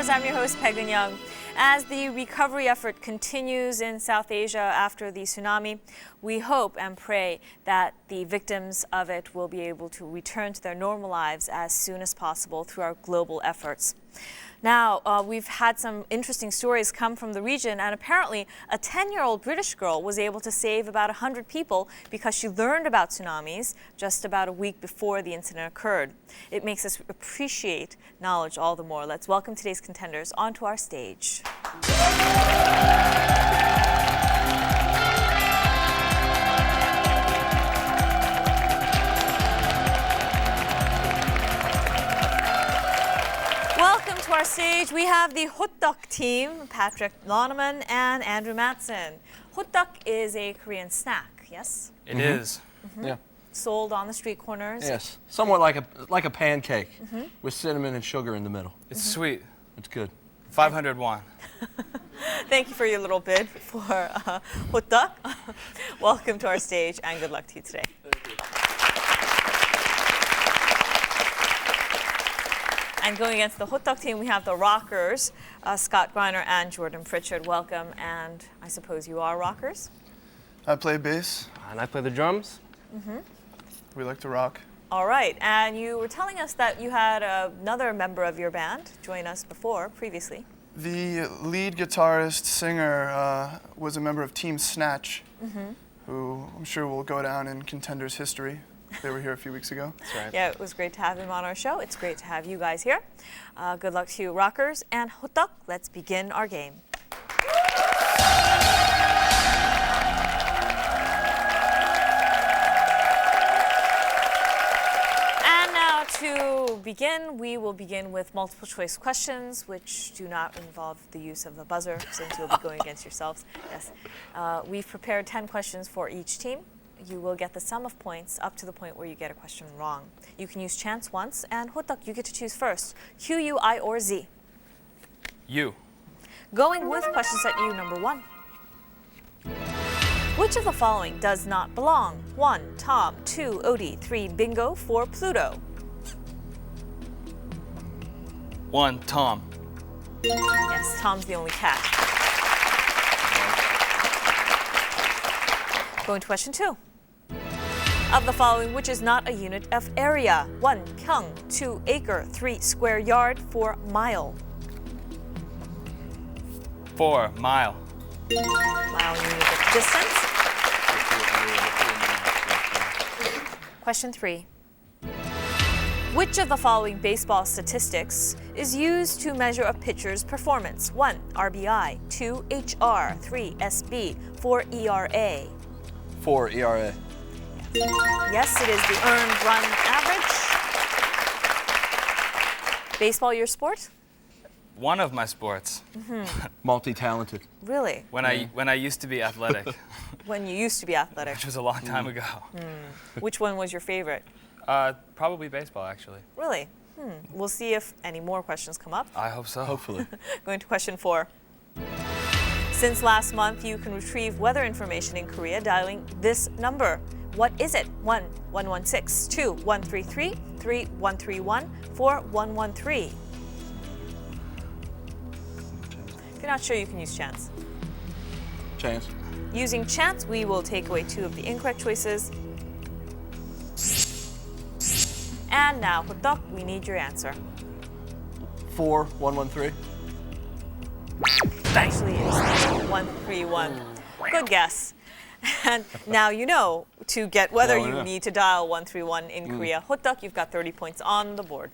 Contenders, I'm your host, Peg Young. As the recovery effort continues in South Asia after the tsunami, we hope and pray that the victims of it will be able to return to their normal lives as soon as possible through our global efforts. Now, we've had some interesting stories come from the region, and apparently a 10-year-old British girl was able to save about 100 people because she learned about tsunamis just about a week before the incident occurred. It makes us appreciate knowledge all the more. Let's welcome today's contenders onto our stage. Welcome to our stage. We have the hotdog team, Patrick Loneman and Andrew Matson. Hotdog is a Korean snack, yes? It is. Yeah. Sold on the street corners. Yes. Somewhat like a pancake with cinnamon and sugar in the middle. It's sweet. It's good. 500 won. Thank you for your little bid for hotdog. Welcome to our stage and good luck to you today. And going against the hotdog team, we have the rockers, Scott Greiner and Jordan Pritchard. Welcome, and I suppose you are rockers? I play bass. And I play the drums. We like to rock. All right, and you were telling us that you had another member of your band join us previously. The lead guitarist, singer, was a member of Team Snatch, who I'm sure will go down in Contenders history. They were here a few weeks ago. That's right. Yeah, it was great to have him on our show. It's great to have you guys here. Good luck to you, rockers and hotdog. Let's begin our game. And now to begin, we will begin with multiple choice questions, which do not involve the use of the buzzer, since you'll be going against yourselves. Yes. We've prepared 10 questions for each team. You will get the sum of points up to the point where you get a question wrong. You can use chance once, and hotdog, you get to choose first. Q, U, I, or Z. You. Going with question set U number 1. Which of the following does not belong? 1, Tom. 2, Odie. 3, Bingo. 4, Pluto. 1, Tom. Yes, Tom's the only cat. Going to question 2. Of the following, which is not a unit of area? 1, kyung. 2, acre. 3, square yard. 4, mile. 4, mile. Mile unit of distance. Question 3. Which of the following baseball statistics is used to measure a pitcher's performance? 1, RBI. 2, HR. 3, SB. 4, ERA. 4 ERA. Yes, it is the earned run average. Baseball, your sport? One of my sports. Multi-talented. Really? When I used to be athletic, When you used to be athletic. which was a long time ago. Which one was your favorite? Probably baseball, actually. Really? We'll see if any more questions come up. I hope so. Hopefully. Going to question 4. Since last month, you can retrieve weather information in Korea dialing this number. What is it? 1, 116. 2, 133. 3, 131. 4, 113. If you're not sure, you can use chance. Chance. Using chance, we will take away 2 of the incorrect choices. And now, hotdog, we need your answer. 4 113. Actually, it's 131. Good guess. And now you know to get whether Now we you know. need to dial 131 in Korea. Hotdog, you've got 30 points on the board.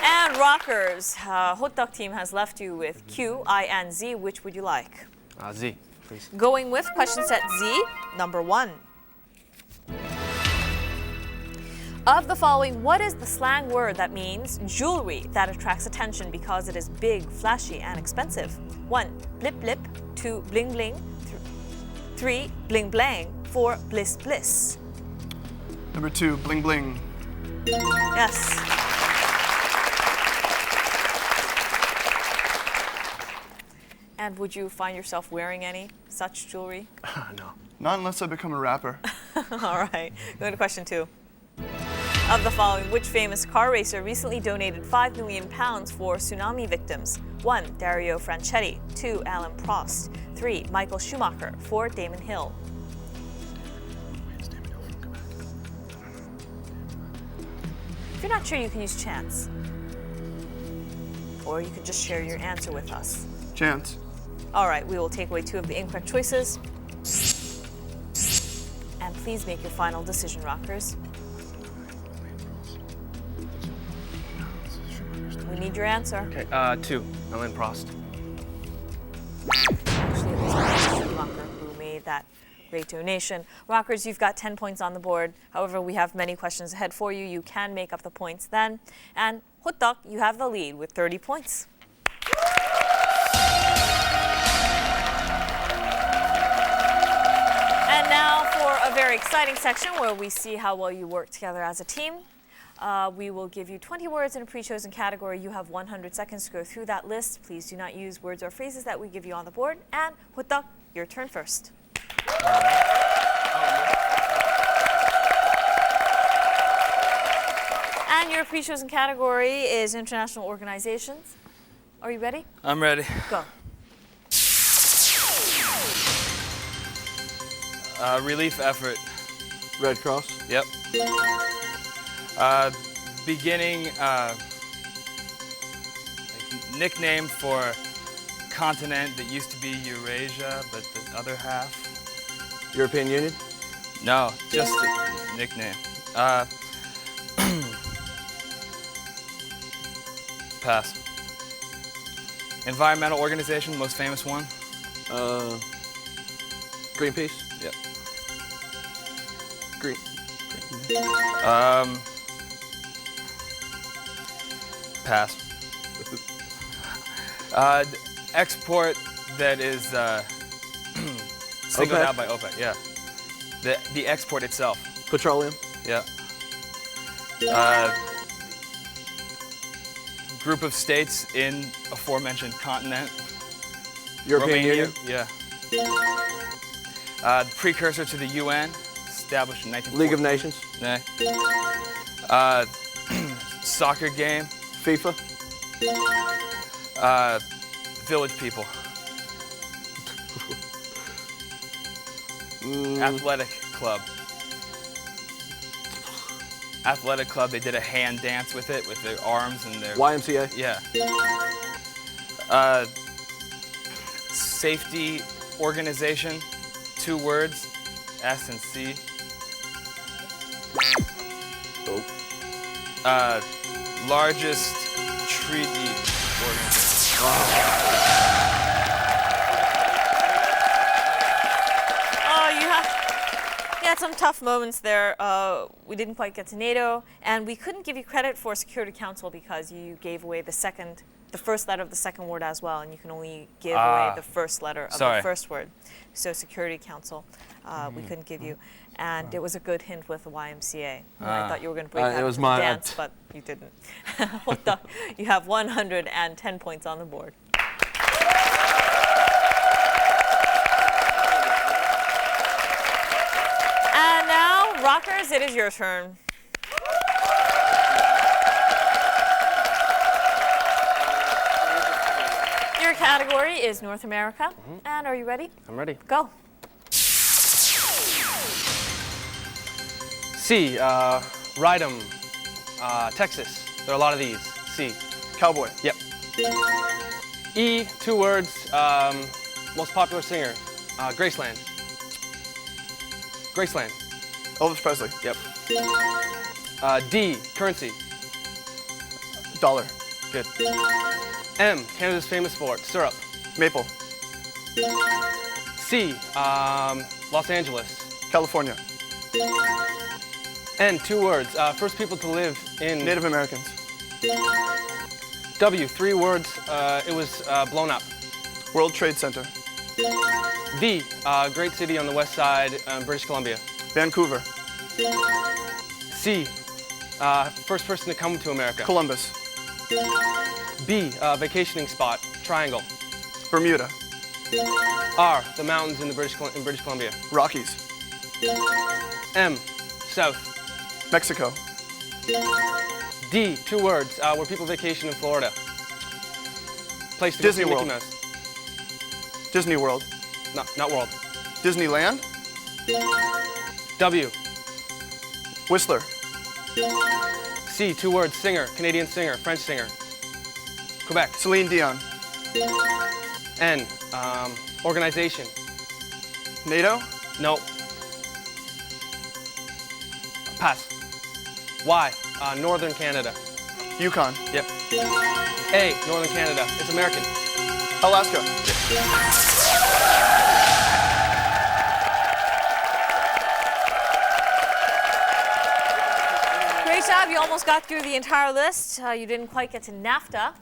And rockers, hotdog team has left you with Q, I, and Z. Which would you like? Z, please. Going with question set Z, number 1. Of the following, what is the slang word that means jewelry that attracts attention because it is big, flashy, and expensive? 1, blip blip. 2, bling bling. 3, bling blang. 4, bliss bliss. Number 2, bling bling. Yes. And would you find yourself wearing any such jewelry? No. Not unless I become a rapper. All right. Going to question 2. Of the following, which famous car racer recently donated £5 million for tsunami victims? 1. Dario Franchitti. 2. Alan Prost. 3. Michael Schumacher. 4. Damon Hill. If you're not sure, you can use chance. Or you could just share your answer with us. Chance. All right, we will take away 2 of the incorrect choices. And please make your final decision, Rockers. We need your answer. Okay, 2. Alan Prost. Actually, it was Michael Schumacher who made that great donation. Rockers, you've got 10 points on the board. However, we have many questions ahead for you. You can make up the points then. And Hotak, you have the lead with 30 points. And now for a very exciting section where we see how well you work together as a team. We will give you 20 words in a pre-chosen category. You have 100 seconds to go through that list. Please do not use words or phrases that we give you on the board. And Hotak, your turn first. And your pre-chosen category is international organizations. Are you ready? I'm ready. Go. Relief effort. Red Cross. Yep. Beginning nickname for continent that used to be Eurasia, but the other half. European Union. No, just a nickname. Pass. Environmental organization, most famous one. Greenpeace. Yep. Green. Pass. Export that is singled OPEC? out by OPEC. Yeah. The export itself. Petroleum. Yeah. Group of states in aforementioned continent. European Romania. Union. Yeah. Precursor to the UN, established in 1940. League of Nations. Nah. Soccer game. FIFA. Village people. Athletic club. Athletic club, they did a hand dance with it, with their arms and their... YMCA. Yeah. Safety organization, 2 words, S and C. Oh. Largest treaty organization. You had some tough moments there. We didn't quite get to NATO, and we couldn't give you credit for Security Council because you gave away the first letter of the second word as well, and you can only give away the first letter of the first word. So Security Council, we couldn't give you. And it was a good hint with the YMCA. I thought you were going to break out into the dance, but you didn't. You have 110 points on the board. And now, Rockers, it is your turn. Your category is North America. And are you ready? I'm ready. Go. C. Rydom, Texas. There are a lot of these. C. Cowboy. Yep. E. 2 words. Most popular singer. Graceland. Graceland. Elvis Presley. Yep. D. Currency. Dollar. Good. M. Canada's famous sport. Syrup. Maple. C. Los Angeles. California. N. 2 words. First people to live in... Native Americans. W. 3 words. It was blown up. World Trade Center. V. Great city on the west side, British Columbia. Vancouver. C. First person to come to America. Columbus. B. Vacationing spot, Triangle. Bermuda. R. The mountains in British Columbia. Rockies. M. South. Mexico. D, 2 words, where people vacation in Florida. Place to Disney go see Mickey World. Mouse. Disney World. No, not World. Disneyland. W, Whistler. C, 2 words, singer, Canadian singer, French singer. Quebec. Celine Dion. N, organization. NATO. No. Pass. Y, Northern Canada. Yukon. Yep. A, Northern Canada. It's American. Alaska. Great job. You almost got through the entire list. You didn't quite get to NAFTA,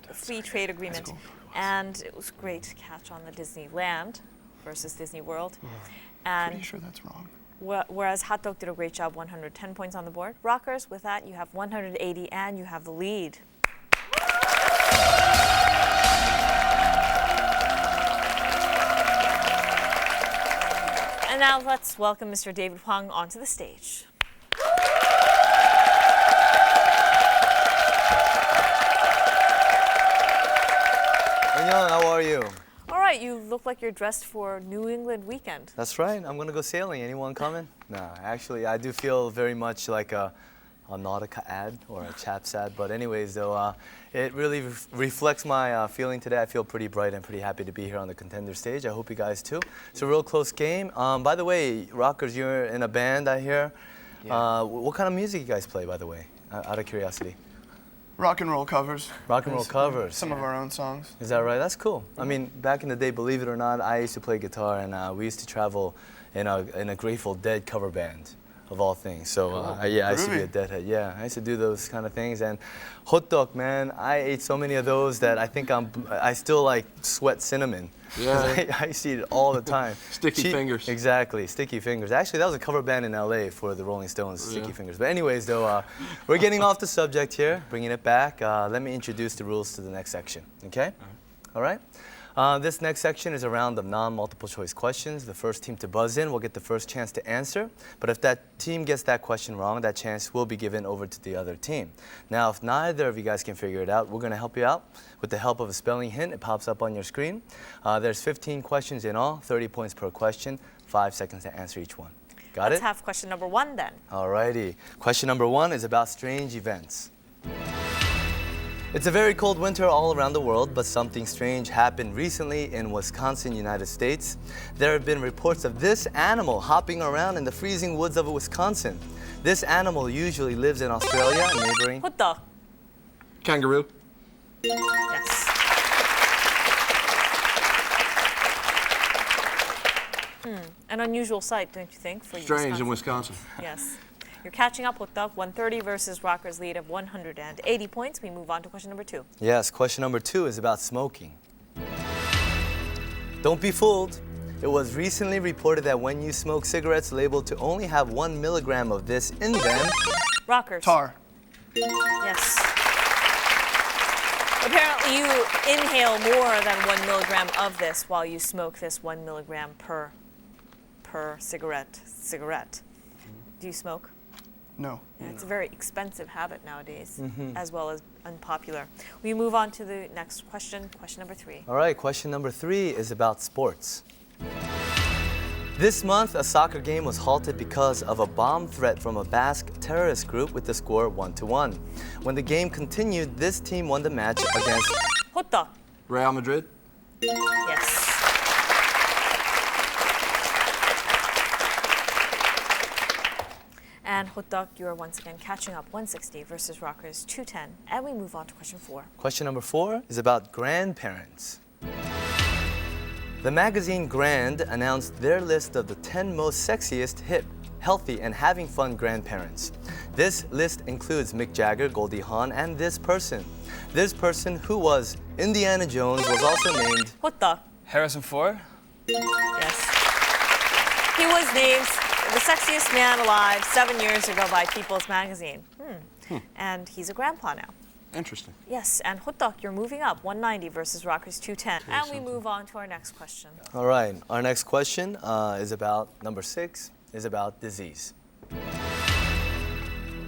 the free trade agreement. And it was great to catch on the Disneyland versus Disney World. Pretty And sure that's wrong. whereas Hot Dog did a great job, 110 points on the board. Rockers, with that, you have 180 and you have the lead. And now let's welcome Mr. David Huang onto the stage. Young, how are you? All right, you look like you're dressed for New England weekend. That's right. I'm gonna go sailing. Anyone coming? No, actually, I do feel very much like a Nautica ad or a Chaps ad. But anyways, though, it really reflects my feeling today. I feel pretty bright and pretty happy to be here on the Contender stage. I hope you guys too. It's a real close game. By the way, Rockers, you're in a band, I hear. Yeah. What kind of music you guys play, by the way? Out of curiosity. Rock and roll covers. Rock and roll basically. covers. Some of our own songs. Is that right? That's cool. I mean, back in the day, believe it or not, I used to play guitar, and we used to travel in a Grateful Dead cover band, of all things. So yeah, I used to be a Groovy. Deadhead. Yeah, I used to do those kind of things. And hot dog, man, I ate so many of those that I think I still like sweat cinnamon. 'Cause Yeah. I used to eat it all the time. Sticky fingers. Exactly, Sticky Fingers. Actually, that was a cover band in LA for the Rolling Stones, Sticky Yeah. Fingers. But anyways, though, we're getting off the subject here, bringing it back. Let me introduce the rules to the next section, okay? All right? This next section is a round of non-multiple choice questions. The first team to buzz in will get the first chance to answer. But if that team gets that question wrong, that chance will be given over to the other team. Now, if neither of you guys can figure it out, we're going to help you out with the help of a spelling hint. It pops up on your screen. There's 15 questions in all, 30 points per question, 5 seconds to answer each one. Got Let's it? have question number 1 then. Alrighty. Question number 1 is about strange events. It's a very cold winter all around the world, but something strange happened recently in Wisconsin, United States. There have been reports of this animal hopping around in the freezing woods of Wisconsin. This animal usually lives in Australia and neighboring. Hot Dog. Kangaroo. Yes. An unusual sight, don't you think, for you? Strange in Wisconsin. Yes. You're catching up with Doug, 130 versus Rocker's lead of 180 points. We move on to question number 2. Yes, question number 2 is about smoking. Don't be fooled. It was recently reported that when you smoke cigarettes labeled to only have 1 milligram of this in them, Rockers. Tar. Yes. Apparently you inhale more than 1 milligram of this while you smoke this 1 milligram per cigarette. Do you smoke? No. Yeah, it's a very expensive habit nowadays, as well as unpopular. We move on to the next question, question number 3. All right, question number 3 is about sports. This month, a soccer game was halted because of a bomb threat from a Basque terrorist group with the score 1-1. When the game continued, this team won the match against... Hot Dog. Real Madrid. Yes. And Hot Dog, you are once again catching up, 160 versus Rockers 210. And we move on to question 4. Question number 4 is about grandparents. The magazine Grand announced their list of the 10 most sexiest, hip, healthy, and having fun grandparents. This list includes Mick Jagger, Goldie Hawn, and this person. This person, who was Indiana Jones, was also named... Hot Dog. Harrison Ford? Yes. He was named the sexiest man alive 7 years ago by People's Magazine. And he's a grandpa now. Interesting. Yes, and Hot Dog, you're moving up, 190 versus Rockers 210. And we move on to our next question. All right, our next question is about, number 6, is about disease.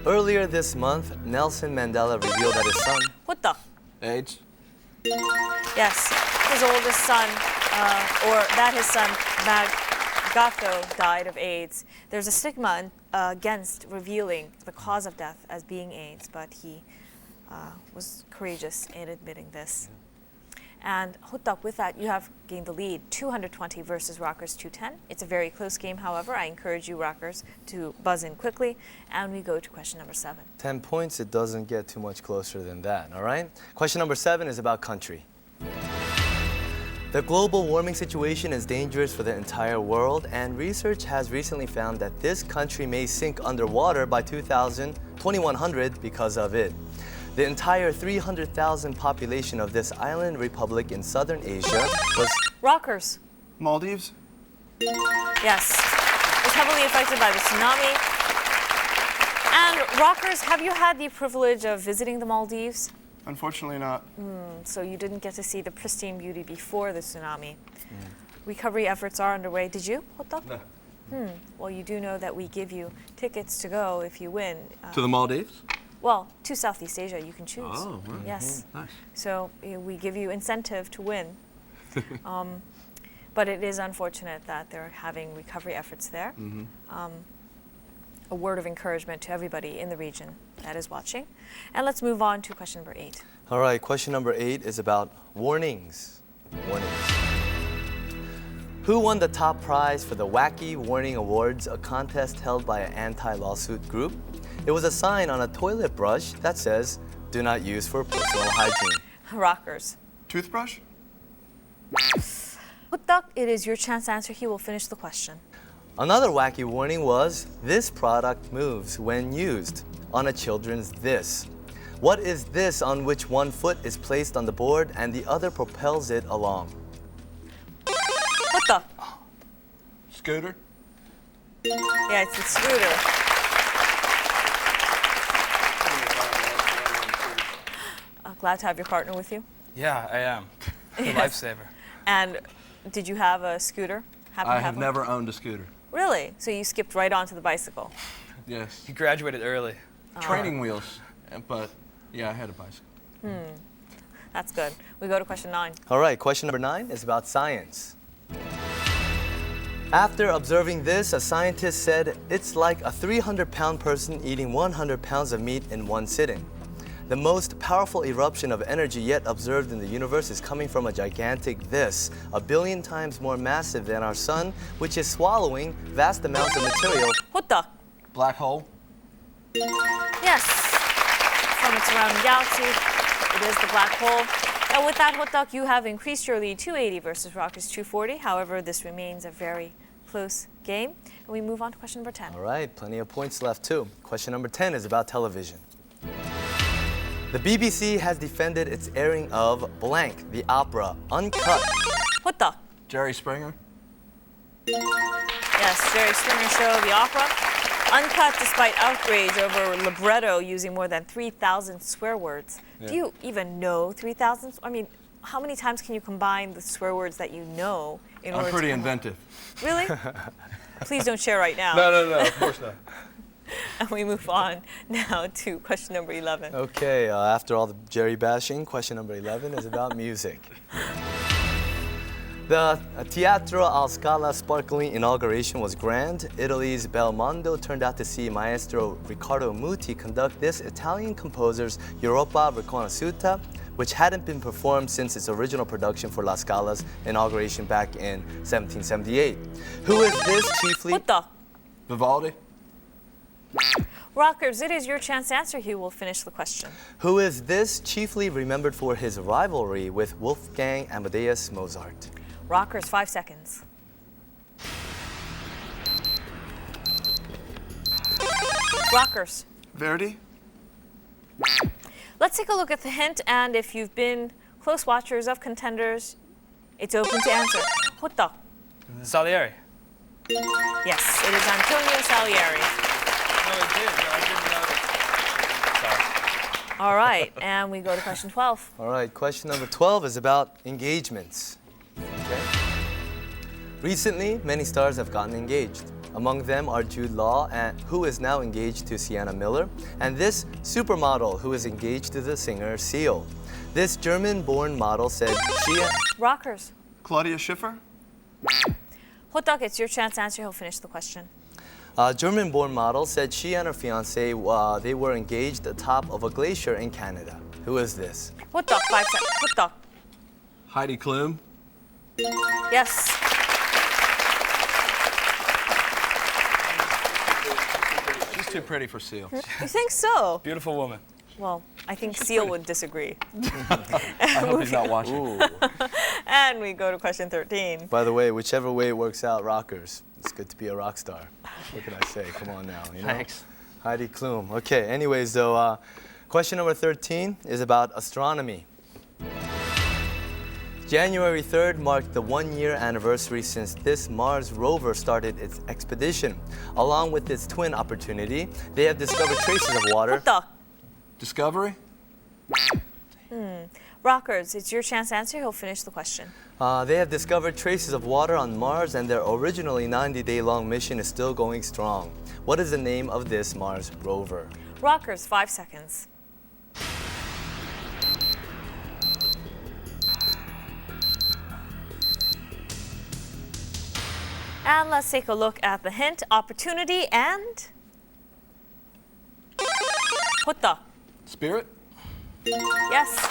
Earlier this month, Nelson Mandela revealed that his son. 호떡. AIDS. Yes, his oldest son, or that his son, Gatho, died of AIDS. There's a stigma against revealing the cause of death as being AIDS, but he was courageous in admitting this. And Hotak, with that, you have gained the lead, 220 versus Rockers 210. It's a very close game, however. I encourage you, Rockers, to buzz in quickly. And we go to question number 7. 10 points, it doesn't get too much closer than that, all right? Question number 7 is about country. The global warming situation is dangerous for the entire world, and research has recently found that this country may sink underwater by 2100 because of it. The entire 300,000 population of this island republic in southern Asia was... Rockers. Maldives? Yes. Was heavily affected by the tsunami. And Rockers, have you had the privilege of visiting the Maldives? Unfortunately not. So you didn't get to see the pristine beauty before the tsunami. Recovery efforts are underway. Did you, Hotak? No. Well, you do know that we give you tickets to go if you win. To the Maldives? Well, to Southeast Asia, you can choose. Oh, right. Yes. Nice. So we give you incentive to win. But it is unfortunate that they're having recovery efforts there. A word of encouragement to everybody in the region that is watching. And let's move on to question number 8. All right, question number 8 is about warnings. Warnings. Who won the top prize for the Wacky Warning Awards, a contest held by an anti-lawsuit group? It was a sign on a toilet brush that says, "Do not use for personal hygiene." Rockers. Toothbrush? Hotak, it is your chance to answer. He will finish the question. Another wacky warning was, "This product moves when used," on a children's this. What is this on which one foot is placed on the board and the other propels it along? Hotak. Scooter? Yeah, it's the scooter. Glad to have your partner with you. Yeah, I am. A Yes. lifesaver. And did you have a scooter? Happen to I have one? never owned a scooter. Really? So you skipped right onto the bicycle? Yes. He graduated early. Training wheels, but yeah, I had a bicycle. That's good. We go to question 9. All right, question number 9 is about science. After observing this, a scientist said it's like a 300-pound person eating 100 pounds of meat in one sitting. The most powerful eruption of energy yet observed in the universe is coming from a gigantic this, 1 billion times more massive than our sun, which is swallowing vast amounts of material. Hotak. Black hole? Yes. From its surrounding galaxy, it is the black hole. And with that, Hotak, you have increased your lead 280 versus Rockers 240. However, this remains a very close game. And we move on to question number 10. All right, plenty of points left too. Question number 10 is about television. The BBC has defended its airing of blank, the opera, uncut. Hotak. Jerry Springer? Yes, Jerry Springer Show, the opera. Uncut despite outrage over libretto using more than 3,000 swear words. Do you even know 3,000? I mean, how many times can you combine the swear words that you know in order I'm pretty to inventive. Really? Please don't share right now. No, of course not. And we move on now to question number 11. Okay, after all the Jerry bashing, question number 11 is about music. The Teatro alla Scala sparkling inauguration was grand. Italy's Belmondo turned out to see Maestro Riccardo Muti conduct this Italian composer's Europa Riconosciuta, which hadn't been performed since its original production for La Scala's inauguration back in 1778. Who is this chiefly? What the? Vivaldi? Rockers, it is your chance to answer. He will finish the question. Who is this chiefly remembered for his rivalry with Wolfgang Amadeus Mozart? Rockers, 5 seconds. Rockers. Verdi? Let's take a look at the hint, and if you've been close watchers of Contenders, it's open to answer. What the? Salieri. Yes, it is Antonio Salieri. No, it did. No, I didn't know. Sorry. All right, and we go to question 12. All right, question number 12 is about engagements. Okay. Recently, many stars have gotten engaged. Among them are Jude Law, who is now engaged to Sienna Miller, and this supermodel who is engaged to the singer Seal. This German-born model said she... Rockers. Claudia Schiffer? Hotak, it's your chance to answer. He'll finish the question. German-born model said she and her fiancé, they were engaged atop of a glacier in Canada. Who is this? Hotak, 5 seconds. Hotak. Heidi Klum. Yes. She's too pretty for Seal. You think so? Beautiful woman. Well, I think Seal would disagree. I hope he's not watching. Ooh. And we go to question 13. By the way, whichever way it works out, rockers, it's good to be a rock star. What can I say? Come on now, you know? Thanks. Heidi Klum. Okay, anyways, though, question number 13 is about astronomy. January 3rd marked the one-year anniversary since this Mars rover started its expedition. Along with its twin Opportunity, they have discovered traces of water. Hotak. Discovery? Rockers, it's your chance to answer. He'll finish the question. They have discovered traces of water on Mars, and their originally 90-day-long mission is still going strong. What is the name of this Mars rover? Rockers, 5 seconds. And let's take a look at the hint, Opportunity, and Hotak. Spirit? Yes.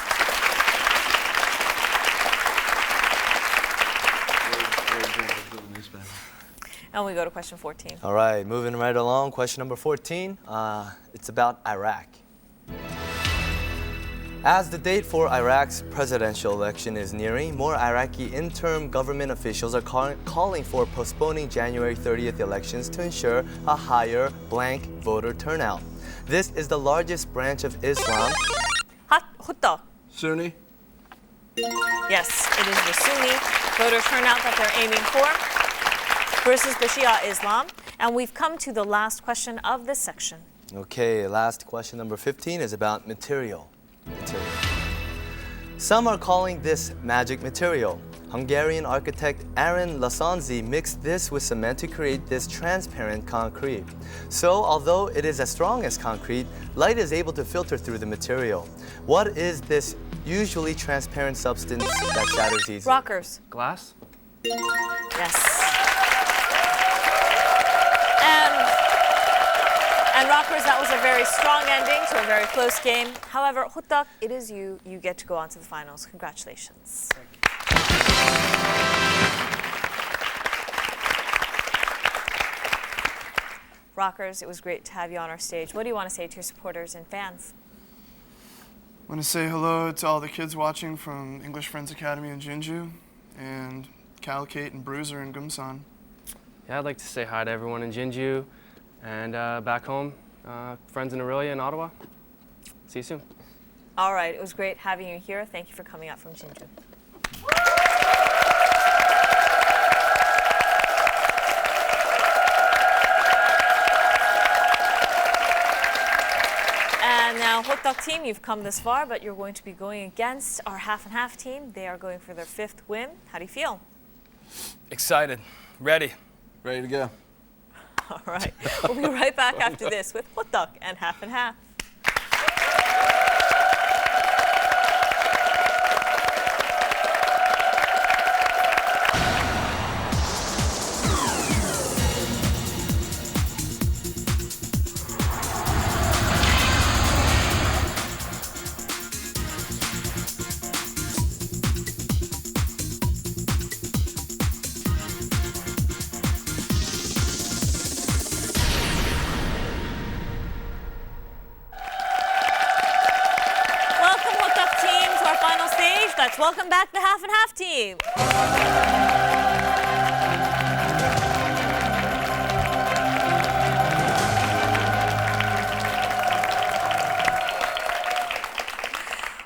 And we go to question 14. All right, moving right along. Question number 14. It's about Iraq. As the date for Iraq's presidential election is nearing, more Iraqi interim government officials are calling for postponing January 30th elections to ensure a higher blank voter turnout. This is the largest branch of Islam. Hotak. Sunni? Yes, it is the Sunni voter turnout that they're aiming for versus the Shia Islam. And we've come to the last question of this section. Okay, last question number 15 is about material. Some are calling this magic material. Hungarian architect Aaron Lassanzi mixed this with cement to create this transparent concrete. So, although it is as strong as concrete, light is able to filter through the material. What is this usually transparent substance that shatters easily? Rockers. Glass? Yes. And Rockers, that was a very strong ending to a very close game. However, Hotak, it is you. You get to go on to the finals. Congratulations. Rockers, it was great to have you on our stage. What do you want to say to your supporters and fans? I want to say hello to all the kids watching from English Friends Academy in Jinju, and Cal, Kate, and Bruiser in Gumsan. Yeah, I'd like to say hi to everyone in Jinju and back home, friends in Aurelia and Ottawa. See you soon. All right, it was great having you here. Thank you for coming out from Jinju. And now, Hotak team, you've come this far, but you're going to be going against our half and half team. They are going for their 5th win. How do you feel? Excited. Ready. Ready to go. All right, we'll be right back after this with Hotak and half and half. Let's welcome back the half and half team.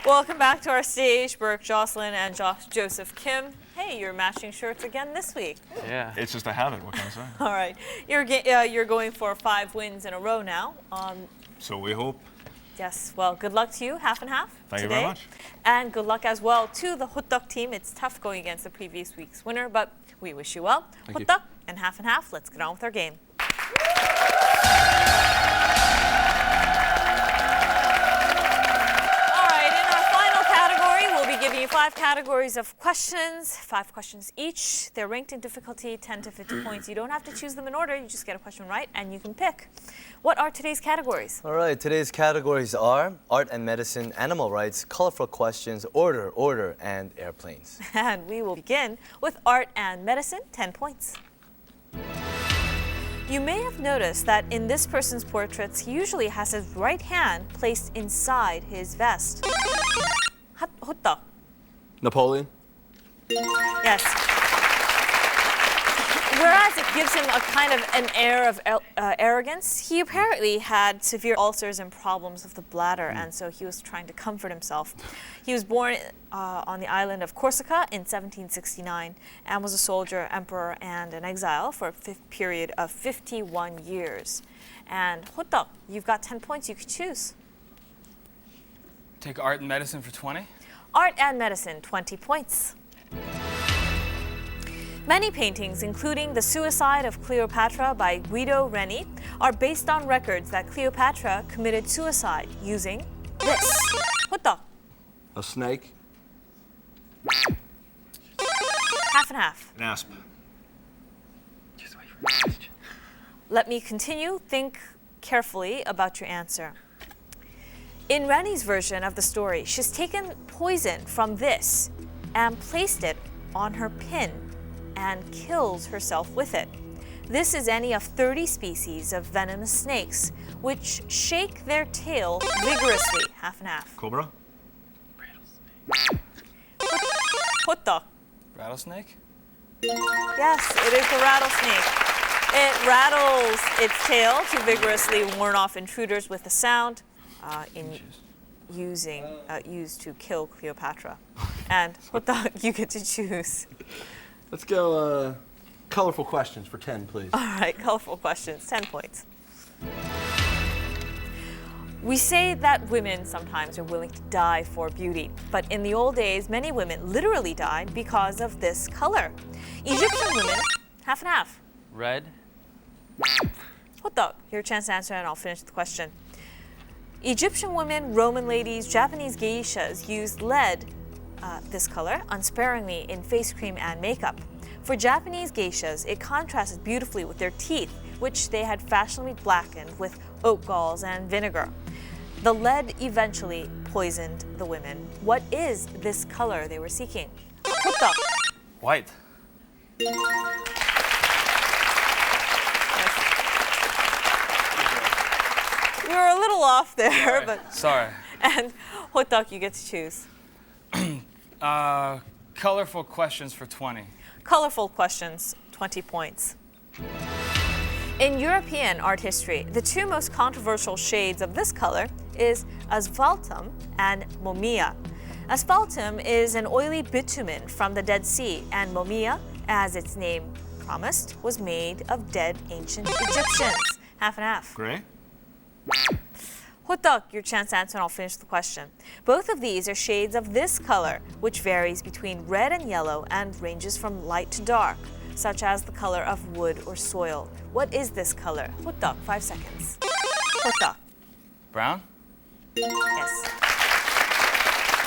Welcome back to our stage, Burke, Jocelyn, and Joseph Kim. Hey, you're matching shirts again this week. Yeah. It's just a habit, what can I say? All right, you're going for 5 wins in a row now. So we hope. Yes, well, good luck to you, half and half. Thank you today. very much. And good luck as well to the Hotak team. It's tough going against the previous week's winner, but we wish you well. Thank you. Hotak and half, let's get on with our game. All right, in our final category, we'll be giving you 5 categories of questions, 5 questions each. They're ranked in difficulty 10 to 50 points. You don't have to choose them in order. You just get a question right, and you can pick. What are today's categories? All right, today's categories are art and medicine, animal rights, colorful questions, order, and airplanes. And we will begin with art and medicine, 10 points. You may have noticed that in this person's portraits, he usually has his right hand placed inside his vest. Hotta. Napoleon. Yes. Whereas it gives him a kind of an air of arrogance, he apparently had severe ulcers and problems with the bladder, and so he was trying to comfort himself. He was born on the island of Corsica in 1769 and was a soldier, emperor, and an exile for a period of 51 years. And Hotta, you've got 10 points you could choose. Take art and medicine for 20. Art and medicine, 20 points. Many paintings, including The Suicide of Cleopatra by Guido Reni, are based on records that Cleopatra committed suicide using this. Hotta. A snake. Half and half. An asp. Let me continue. Think carefully about your answer. In Reni's version of the story, she's taken poison from this and placed it on her pin and kills herself with it. This is any of 30 species of venomous snakes, which shake their tail vigorously. Half and half. Cobra. Hotta. Rattlesnake? Yes, it is the rattlesnake. It rattles its tail to vigorously warn off intruders with a sound used to kill Cleopatra. And Hotta, you get to choose. Let's go colorful questions for 10, please. All right, colorful questions, 10 points. We say that women sometimes are willing to die for beauty, but in the old days, many women literally died because of this color. Egyptian women, half and half. Red. Hotta, your chance to answer and I'll finish the question. Egyptian women, Roman ladies, Japanese geishas used lead, this color, unsparingly in face cream and makeup. For Japanese geishas, it contrasted beautifully with their teeth, which they had fashionably blackened with oat galls and vinegar. The lead eventually poisoned the women. What is this color they were seeking? Hotta. White. We were a little off there, but Sorry. and Hotta, you get to choose. Colorful questions for 20. Colorful questions, 20 points. In European art history, the 2 most controversial shades of this color is asphaltum and momia. Asphaltum is an oily bitumen from the Dead Sea, and momia, as its name promised, was made of dead ancient Egyptians. Half and half. Gray. Hotta, your chance to answer and I'll finish the question. Both of these are shades of this color, which varies between red and yellow and ranges from light to dark, such as the color of wood or soil. What is this color? Hotta, 5 seconds. Hotta. Brown? Yes.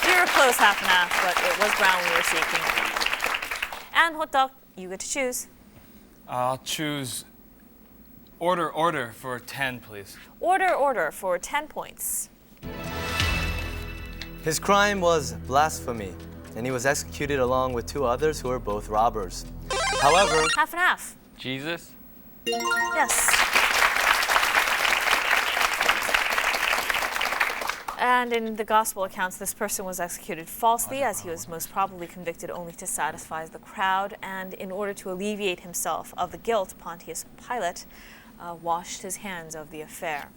You were close, half and half, but it was brown we were seeking. And Hotta, you get to choose. I'll choose order for 10, please. Order for 10 points. His crime was blasphemy, and he was executed along with 2 others who were both robbers. However, Half and half. Jesus. Yes. And in the gospel accounts, this person was executed falsely, as he was most probably convicted only to satisfy the crowd. And in order to alleviate himself of the guilt, Pontius Pilate washed his hands of the affair.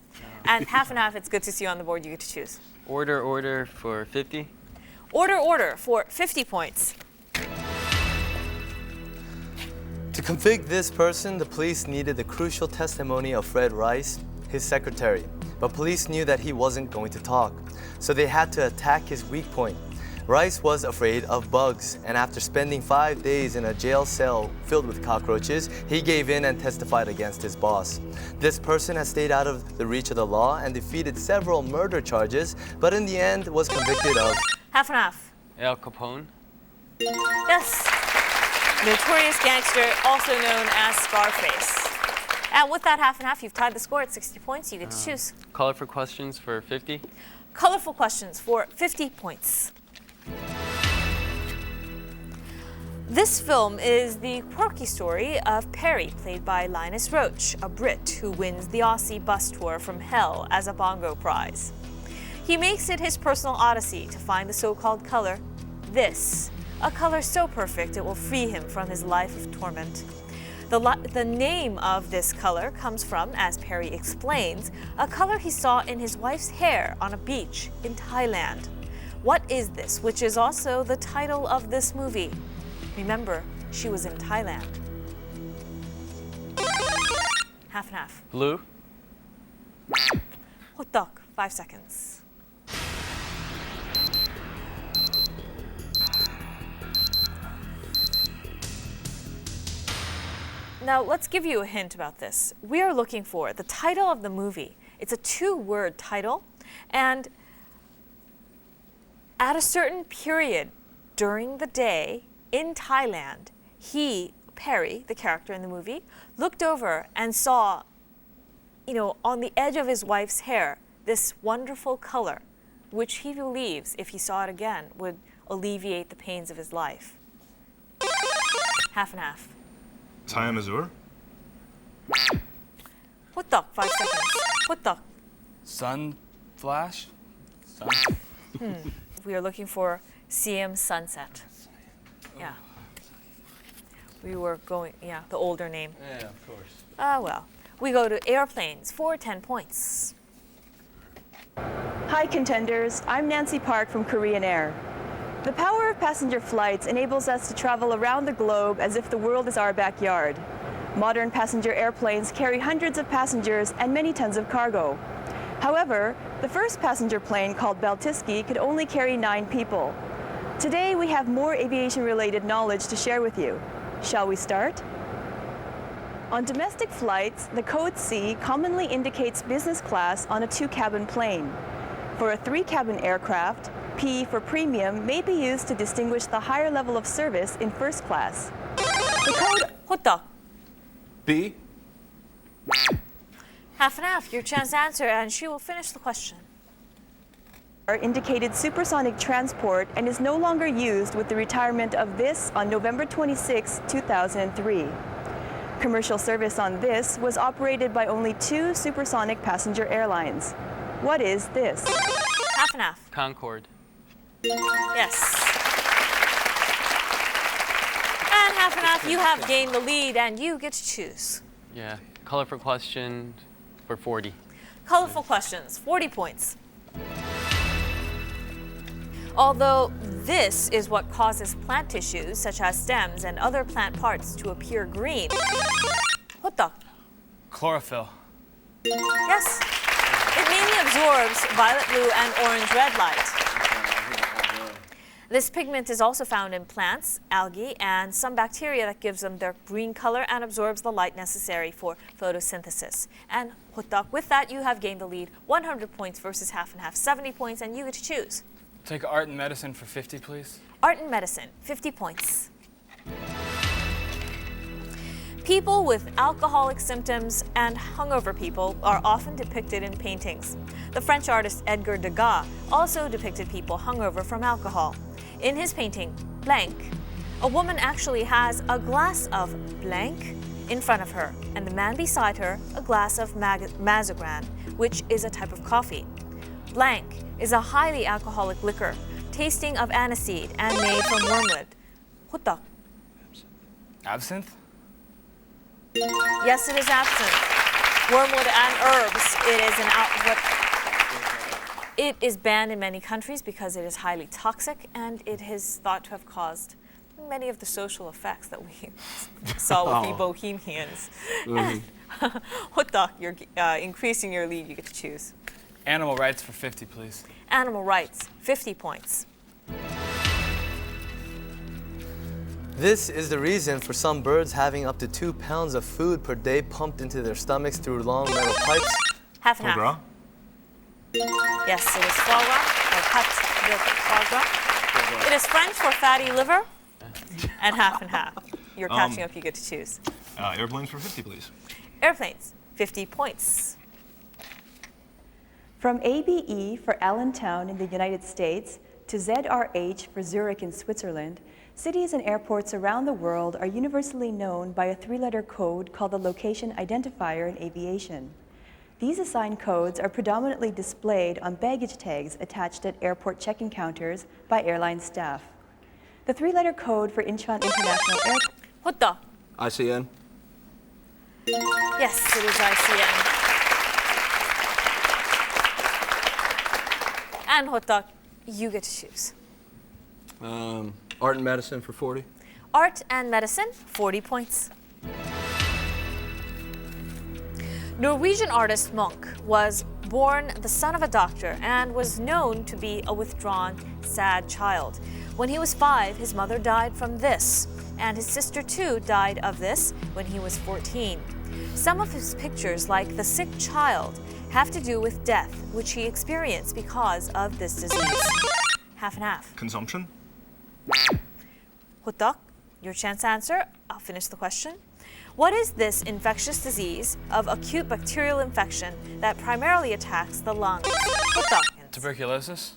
And half, it's good to see you on the board. You get to choose. Order for 50. Order for 50 points. to convict this person, the police needed the crucial testimony of Fred Rice, his secretary. But police knew that he wasn't going to talk, so they had to attack his weak point. Rice was afraid of bugs, and after spending 5 days in a jail cell filled with cockroaches, he gave in and testified against his boss. This person has stayed out of the reach of the law and defeated several murder charges, but in the end was convicted of... Half and half. Al Capone. Yes. Notorious gangster, also known as Scarface. And with that half and half, you've tied the score at 60 points. You get to choose. Colorful questions for 50. Colorful questions for 50 points. This film is the quirky story of Perry, played by Linus Roach, a Brit who wins the Aussie bus tour from hell as a bongo prize. He makes it his personal odyssey to find the so-called color, this, a color so perfect it will free him from his life of torment. The name of this color comes from, as Perry explains, a color he saw in his wife's hair on a beach in Thailand. What is this, which is also the title of this movie? Remember, she was in Thailand. Half and half. Blue. Hotok, 5 seconds. Now, let's give you a hint about this. We are looking for the title of the movie. It's a 2-word title, and at a certain period during the day in Thailand, he, Perry, the character in the movie, looked over and saw, on the edge of his wife's hair, this wonderful color, which he believes, if he saw it again, would alleviate the pains of his life. Half and half. Time Azur. Hotok, 5 seconds. Hotok. Sun flash? Sun. We are looking for Siem Sunset. Yeah. We were going, the older name. Yeah, of course. Well. We go to airplanes for 10 points. Hi, Contenders. I'm Nancy Park from Korean Air. The power of passenger flights enables us to travel around the globe as if the world is our backyard. Modern passenger airplanes carry hundreds of passengers and many tons of cargo. However, the first passenger plane, called Baltiski, could only carry 9 people. Today, we have more aviation-related knowledge to share with you. Shall we start? On domestic flights, the code C commonly indicates business class on a 2-cabin plane. For a 3-cabin aircraft, P for premium may be used to distinguish the higher level of service in first class. The code Hotok. B. Half and half. Your chance to answer, and she will finish the question. Indicated supersonic transport and is no longer used with the retirement of this on November 26, 2003. Commercial service on this was operated by only 2 supersonic passenger airlines. What is this? Half and half. Concorde. Yes. And half and half, you have gained the lead, and you get to choose. Yeah. Colorful question for 40. Colorful questions, 40 points. Although this is what causes plant tissues, such as stems and other plant parts, to appear green. Hotok. Chlorophyll. Yes. It mainly absorbs violet, blue, and orange-red light. This pigment is also found in plants, algae, and some bacteria that gives them their green color and absorbs the light necessary for photosynthesis. And Hotak, with that, you have gained the lead, 100 points versus half and half, 70 points, and you get to choose. Take art and medicine for 50, please. Art and medicine, 50 points. People with alcoholic symptoms and hungover people are often depicted in paintings. The French artist Edgar Degas also depicted people hungover from alcohol. In his painting, Blank, a woman actually has a glass of blank in front of her, and the man beside her a glass of Mazagran, which is a type of coffee. Blank is a highly alcoholic liquor, tasting of aniseed and made from wormwood. Hotak. Absinthe? Yes, it is absinthe. Wormwood and herbs. It is banned in many countries because it is highly toxic, and it is thought to have caused many of the social effects that we saw with the Bohemians. Hotak, you're increasing your lead. You get to choose. Animal rights for 50, please. Animal rights, 50 points. This is the reason for some birds having up to 2 pounds of food per day pumped into their stomachs through long metal pipes. Half and Foie gras? half. Yes, it is foie gras, or pâte de foie gras. It is French for fatty liver, and half and half. You're catching up, you get to choose. Airplanes for 50, please. Airplanes, 50 points. From ABE for Allentown in the United States to ZRH for Zurich in Switzerland, cities and airports around the world are universally known by a 3-letter code called the location identifier in aviation. These assigned codes are predominantly displayed on baggage tags attached at airport check-in counters by airline staff. The 3-letter code for Incheon International Airport. 호떡. ICN. Yes, it is ICN. And 호떡, you get to choose. Art and medicine for 40. Art and medicine, 40 points. Norwegian artist Munch was born the son of a doctor and was known to be a withdrawn, sad child. When he was 5, his mother died from this, and his sister too died of this when he was 14. Some of his pictures, like The Sick Child, have to do with death, which he experienced because of this disease. Half and half. Consumption? 호떡, your chance to answer. I'll finish the question. What is this infectious disease of acute bacterial infection that primarily attacks the lungs? 호떡. Tuberculosis?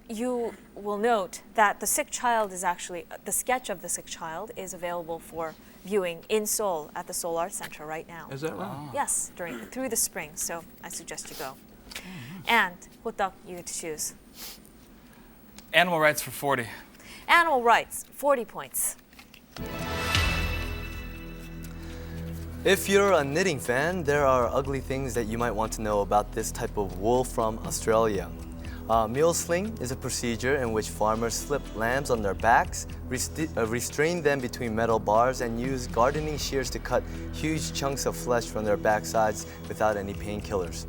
You will note that The Sick Child is actually, the sketch of The Sick Child is available for viewing in Seoul at the Seoul Arts Center right now. Is that right? Yes, through the spring, so I suggest you go. And 호떡, you get to choose. Animal rights for 40. Animal rights, 40 points. If you're a knitting fan, there are ugly things that you might want to know about this type of wool from Australia. Mule sling is a procedure in which farmers flip lambs on their backs, restrain them between metal bars, and use gardening shears to cut huge chunks of flesh from their backsides without any painkillers.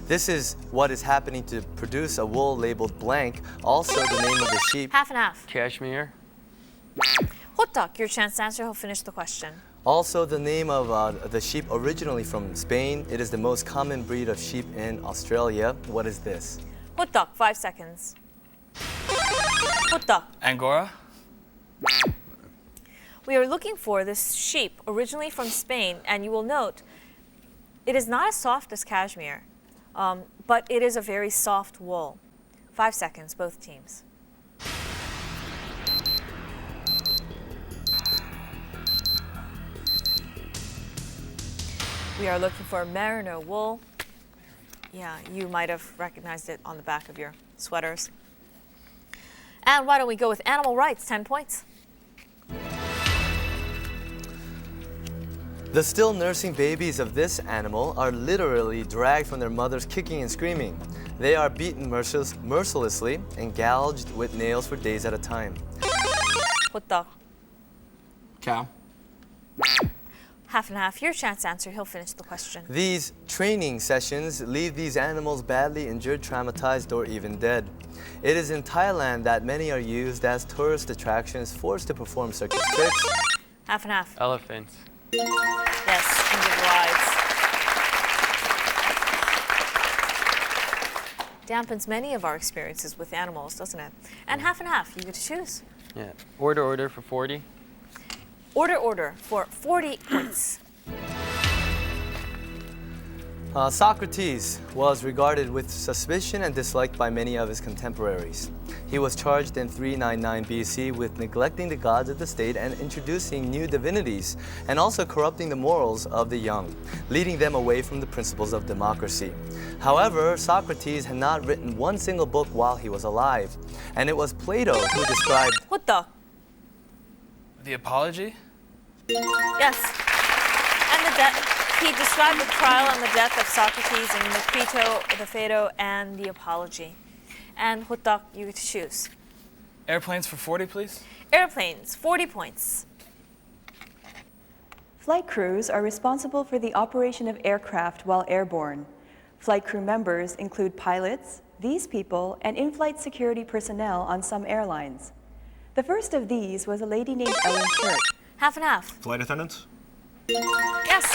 This is what is happening to produce a wool labeled blank, also the name of the sheep. Half and half. Cashmere. 호떡, your chance to answer. He'll finish the question. Also the name of the sheep originally from Spain. It is the most common breed of sheep in Australia. What is this? 호떡, 5 seconds. 호떡. Angora? We are looking for this sheep originally from Spain, and you will note it is not as soft as cashmere, but it is a very soft wool. 5 seconds, both teams. We are looking for merino wool. Yeah, you might have recognized it on the back of your sweaters. And why don't we go with animal rights, 10 points. The still nursing babies of this animal are literally dragged from their mothers kicking and screaming. They are beaten mercilessly and gouged with nails for days at a time. 호떡. Cow. Half and half. Your chance to answer. He'll finish the question. These training sessions leave these animals badly injured, traumatized, or even dead. It is in Thailand that many are used as tourist attractions, forced to perform circus tricks. Half and half. Elephants. Yes, Indian rides. Dampens many of our experiences with animals, doesn't it? And half, you get to choose. Yeah. Order for 40. Order for 40 points. Socrates was regarded with suspicion and disliked by many of his contemporaries. He was charged in 399 BC with neglecting the gods of the state and introducing new divinities, and also corrupting the morals of the young, leading them away from the principles of democracy. However, Socrates had not written one single book while he was alive, and it was Plato who described 호떡. The Apology? Yes. And he described the trial and the death of Socrates in the Crito, the Phaedo, and the Apology. And 호떡, you get to choose. Airplanes for 40, please. Airplanes, 40 points. Flight crews are responsible for the operation of aircraft while airborne. Flight crew members include pilots, these people, and in-flight security personnel on some airlines. The first of these was a lady named Ellen Church. Half and half. Flight attendants? Yes.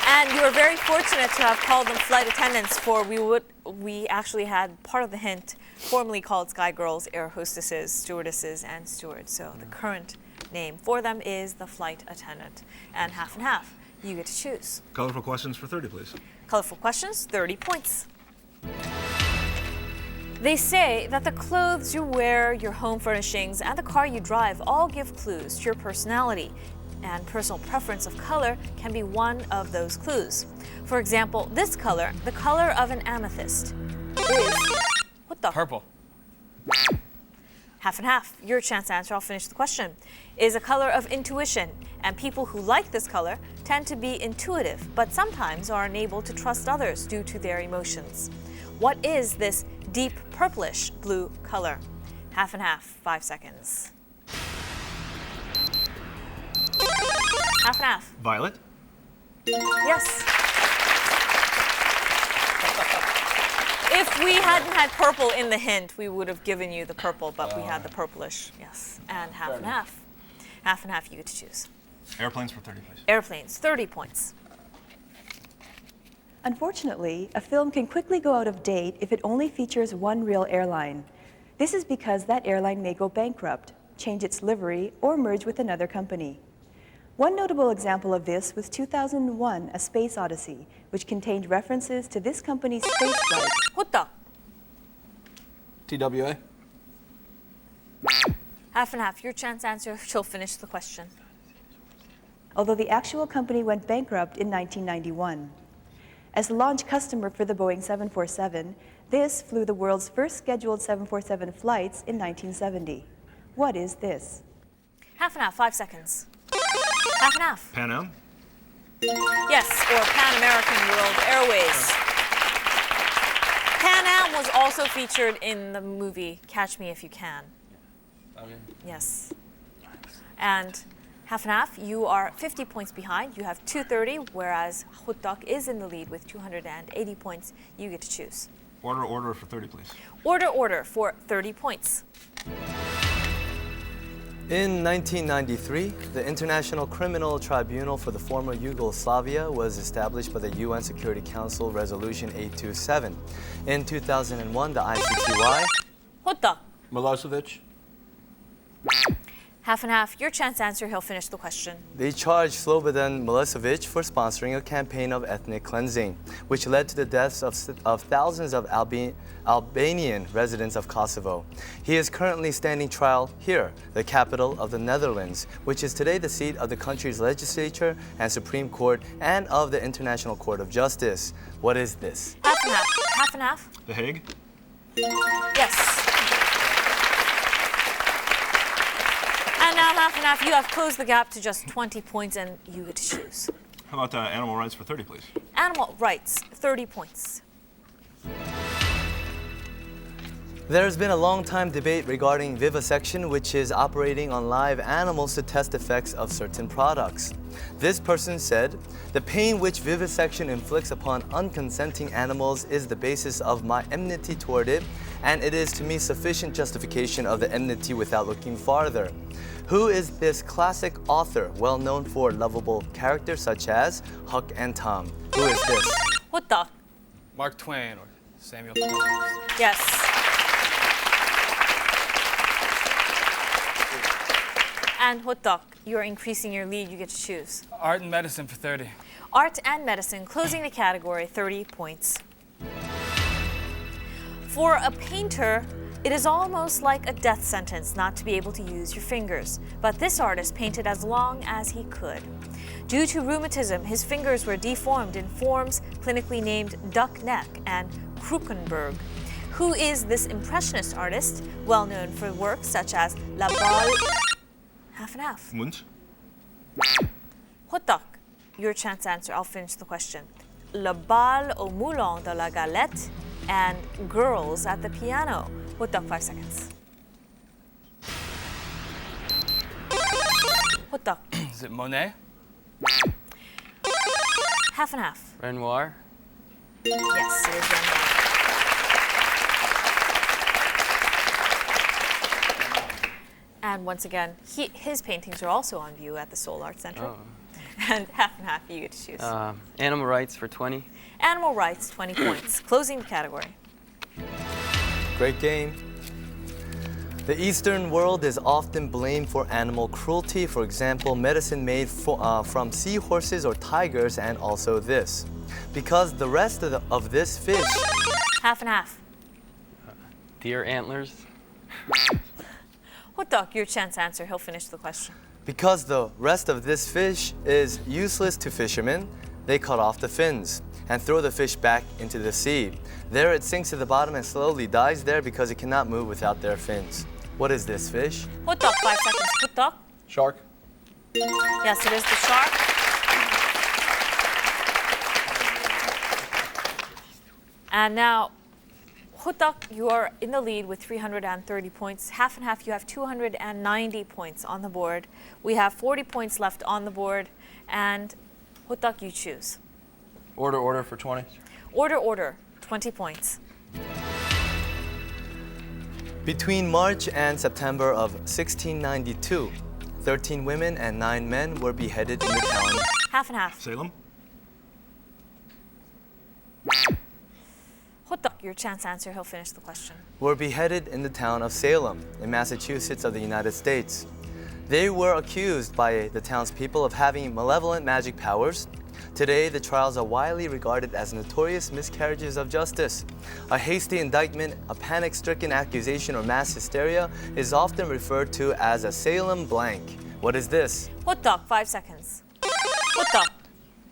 And you were very fortunate to have called them flight attendants, for we actually had part of the hint formerly called Sky Girls, air hostesses, stewardesses, and stewards. So the current name for them is the flight attendant. And half. You get to choose. Colorful questions for 30, please. Colorful questions, 30 points. They say that the clothes you wear, your home furnishings, and the car you drive all give clues to your personality. And personal preference of color can be one of those clues. For example, this color, the color of an amethyst, is what the? Purple. Half and half. Your chance to answer. I'll finish the question. Is a color of intuition, and people who like this color tend to be intuitive, but sometimes are unable to trust others due to their emotions. What is this deep purplish blue color? Half and half. 5 seconds. Half and half. Violet? Yes. If we hadn't had purple in the hint, we would have given you the purple, but we had the purplish. Yes. And half and half. Half and half, you get to choose. Airplanes for 30, please. Airplanes, 30 points. Unfortunately, a film can quickly go out of date if it only features one real airline. This is because that airline may go bankrupt, change its livery, or merge with another company. One notable example of this was 2001: A Space Odyssey, which contained references to this company's space flight. Hutta. TWA? Half and half. Your chance to answer. She'll finish the question. Although the actual company went bankrupt in 1991. As a launch customer for the Boeing 747, this flew the world's first scheduled 747 flights in 1970. What is this? Half and half. 5 seconds. Half and half. Pan Am? Yes, or Pan American World Airways. Pan Am was also featured in the movie Catch Me If You Can. Okay. Yes. And half, you are 50 points behind. You have 230, whereas Huttak is in the lead with 280 points. You get to choose. Order for 30, please. Order for 30 points. In 1993, the International Criminal Tribunal for the former Yugoslavia was established by the UN Security Council Resolution 827. In 2001, the ICTY... Huttak. Milosevic? Half and half. Your chance to answer. He'll finish the question. They charged Slobodan Milosevic for sponsoring a campaign of ethnic cleansing, which led to the deaths of thousands of Albanian residents of Kosovo. He is currently standing trial here, the capital of the Netherlands, which is today the seat of the country's legislature and Supreme Court and of the International Court of Justice. What is this? Half and half. Half and half. The Hague? Yes. And now half and half. You have closed the gap to just 20 points, and you get to choose. How about animal rights for 30, please? Animal rights, 30 points. There has been a long-time debate regarding vivisection, which is operating on live animals to test effects of certain products. This person said, "The pain which vivisection inflicts upon unconsenting animals is the basis of my enmity toward it, and it is to me sufficient justification of the enmity without looking farther." Who is this classic author, well known for lovable characters such as Huck and Tom? Who is this? Hutta. Mark Twain or Samuel Clemens. Yes. And Huttak, you are increasing your lead. You get to choose. Art and medicine for 30. Art and medicine, closing the category, 30 points. For a painter, it is almost like a death sentence not to be able to use your fingers. But this artist painted as long as he could. Due to rheumatism, his fingers were deformed in forms clinically named duck neck and Krukenberg. Who is this impressionist artist, well known for works such as La Balle... Half and half. Munch? Huttak, your chance to answer. I'll finish the question. Le Bal au Moulin de la Galette and Girls at the Piano. Huttak, 5 seconds. Huttak. Is it Monet? Half and half. Renoir? Yes, it is Renoir. And once again, his paintings are also on view at the Seoul Art Center. And half and half, you get to choose. Animal rights for 20. Animal rights, 20 points. Closing the category. Great game. The Eastern world is often blamed for animal cruelty. For example, medicine made from seahorses or tigers, and also this. Because the rest of this fish... Half and half. Deer antlers. Hotak, your chance to answer. He'll finish the question. Because the rest of this fish is useless to fishermen, they cut off the fins and throw the fish back into the sea. There it sinks to the bottom and slowly dies there because it cannot move without their fins. What is this fish? Hotak, 5 seconds. Hotak. Shark. Yes, it is the shark. And now, Hotak, you are in the lead with 330 points. Half and half, you have 290 points on the board. We have 40 points left on the board. And Hotak, you choose. Order for 20. Order, 20 points. Between March and September of 1692, 13 women and 9 men were beheaded in the town. Half and half. Salem? Hotak, your chance to answer. He'll finish the question. Were beheaded in the town of Salem, in Massachusetts of the United States. They were accused by the townspeople of having malevolent magic powers. Today, the trials are widely regarded as notorious miscarriages of justice. A hasty indictment, a panic-stricken accusation, or mass hysteria is often referred to as a Salem blank. What is this? Hotak, 5 seconds. Hotak.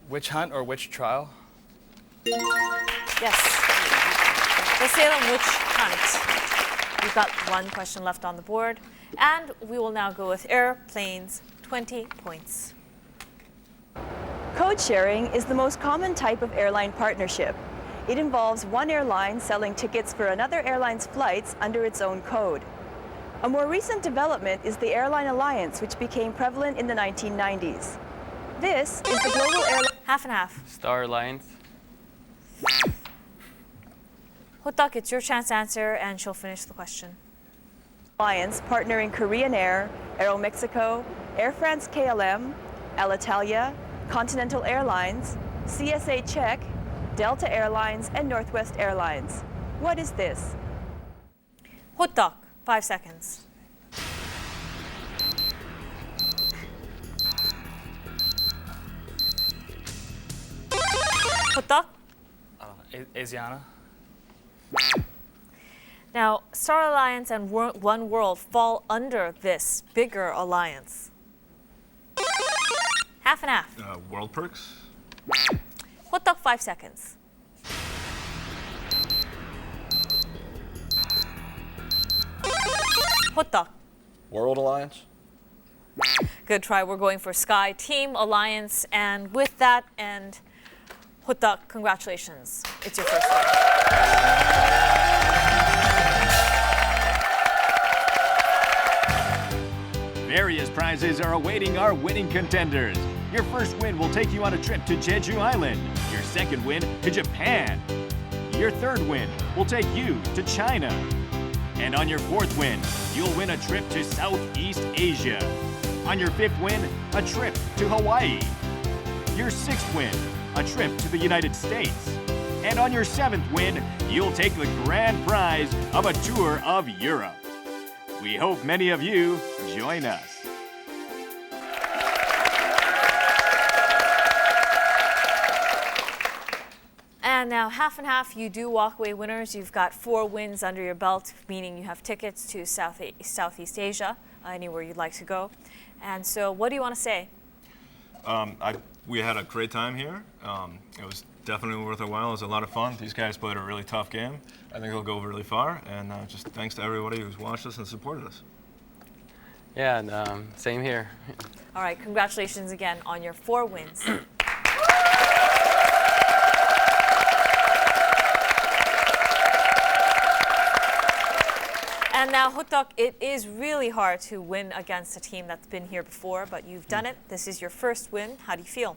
Witch hunt or witch trial? Yes. The Salem witch hunt. We've got one question left on the board. And we will now go with airplanes, 20 points. Code sharing is the most common type of airline partnership. It involves one airline selling tickets for another airline's flights under its own code. A more recent development is the airline alliance, which became prevalent in the 1990s. This is the global airline... Half and half. Star Alliance. Hotak, it's your chance to answer, and she'll finish the question. Alliance partnering Korean Air, Aeromexico, Air France KLM, Alitalia, Continental Airlines, CSA Czech, Delta Airlines, and Northwest Airlines. What is this? Hotak, 5 seconds. Hotak? Asiana? Now, Star Alliance and One World fall under this bigger alliance. Half and half. World Perks? Hotak, 5 seconds. Hotak. World Alliance. Good try. We're going for Sky Team Alliance. And with that, and Hotak, congratulations. It's your first win. Various prizes are awaiting our winning contenders. Your first win will take you on a trip to Jeju Island. Your second win to Japan. Your third win will take you to China. And on your fourth win, you'll win a trip to Southeast Asia. On your fifth win, a trip to Hawaii. Your sixth win, a trip to the United States. And on your seventh win, you'll take the grand prize of a tour of Europe. We hope many of you join us. And now, half and half, you do walk away winners. You've got 4 wins under your belt, meaning you have tickets to Southeast Asia, anywhere you'd like to go. And so, what do you want to say? We had a great time here. It was definitely worth a while. It was a lot of fun. These guys played a really tough game. I think it'll go really far. And just thanks to everybody who's watched us and supported us. Yeah, and, same here. All right, congratulations again on your 4 wins. And now, Hotak, it is really hard to win against a team that's been here before, but you've done it. This is your first win. How do you feel?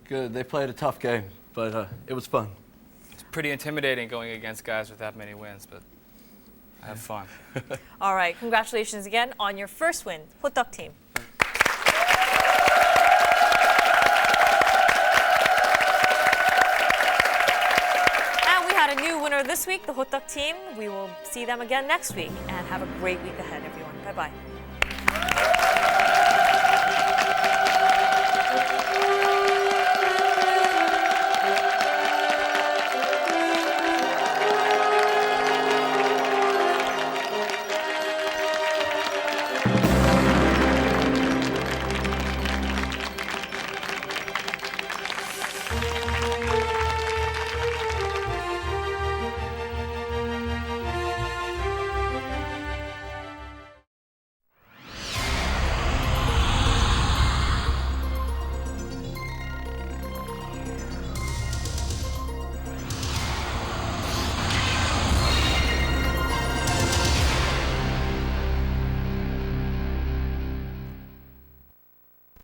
Good. They played a tough game, but it was fun. It's pretty intimidating going against guys with that many wins, but Have fun. All right, congratulations again on your first win, Hotteok team. And we had a new winner this week, the Hotteok team. We will see them again next week, and have a great week ahead, everyone. Bye-bye.